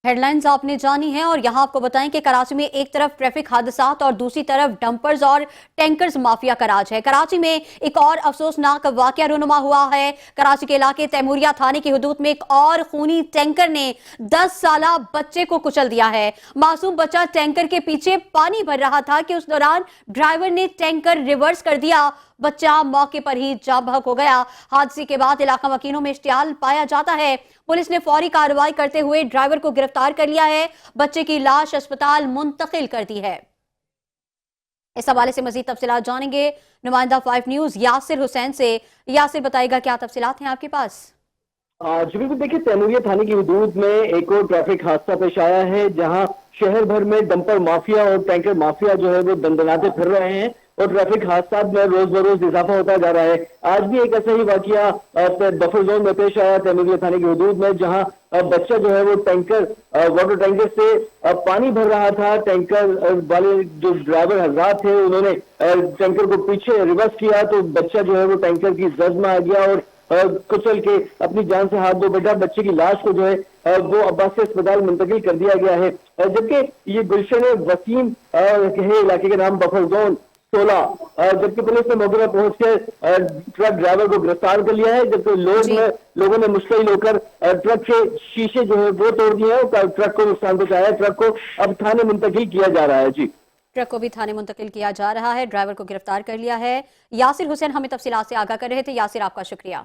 Headlines आपने जानी है और यहां आपको बताएं कि कराची में एक तरफ ट्रैफिक हादसात और दूसरी तरफ डंपर्स और टैंकर्स माफिया का राज है। कराची में एक और अफसोसनाक वाकया रूनुमा हुआ है। कराची के इलाके तैमूरिया थाने की हदूद में एक और खूनी टैंकर ने 10 साला बच्चे को कुचल दिया है। मासूम बच्चा टैंकर के पीछे पानी भर रहा था कि उस दौरान ड्राइवर ने टैंकर रिवर्स कर दिया। बच्चा मौके पर ही जाँ बहक हो गया। हादसे के बाद इलाका मकीनों में इश्तियाल पाया जाता है। पुलिस ने फौरी कार्रवाई करते हुए ड्राइवर को गिरफ्तार कर लिया है। बच्चे की लाश अस्पताल मुंतकिल कर दी है। इस हवाले से मजीद तफसीलात जानेंगे नुमाइंदा 5 न्यूज यासिर हुसैन से। यासिर बताएगा क्या तफसीलात हैं आपके पास। जी बिल्कुल, देखिए तैमूरिया थाने की हदूद में एक और ट्रैफिक हादसा पेश आया है, जहां शहर भर में डंपर माफिया और टैंकर माफिया जो है वो दंदनाते फिर रहे हैं और ट्रैफिक हादसा में रोज बरोज इजाफा होता जा रहा है। आज भी एक ऐसा ही वाकया बफर जोन में पेश आया तैमूरिया थाने की हदूद में, जहां बच्चा जो है वो वाटर टैंकर से पानी भर रहा था। टैंकर वाले जो ड्राइवर हजरात थे उन्होंने टैंकर को पीछे रिवर्स किया तो बच्चा जो है वो टैंकर की जद में आ गया और कुचल के अपनी जान से हाथ धो बैठा। बच्चे की लाश को जो है वो अब्बासी अस्पताल मुंतकिल कर दिया गया है, जबकि ये गुलशन वसीम है इलाके का नाम बफर जोन 16। जबकि पुलिस ने मौके पर पहुंच कर ट्रक ड्राइवर को गिरफ्तार कर लिया है, जबकि लोगों ने मुश्किल होकर ट्रक के शीशे जो है वो तोड़ दिए हैं। ट्रक को नुकसान पहुंचाया। ट्रक को अब थाने मुंतकिल किया जा रहा है। जी, ट्रक को भी थाने मुंतकिल किया जा रहा है। ड्राइवर को गिरफ्तार कर लिया है। यासिर हुसैन हमें तफसीलात से आगाह कर रहे थे। यासिर, आपका शुक्रिया।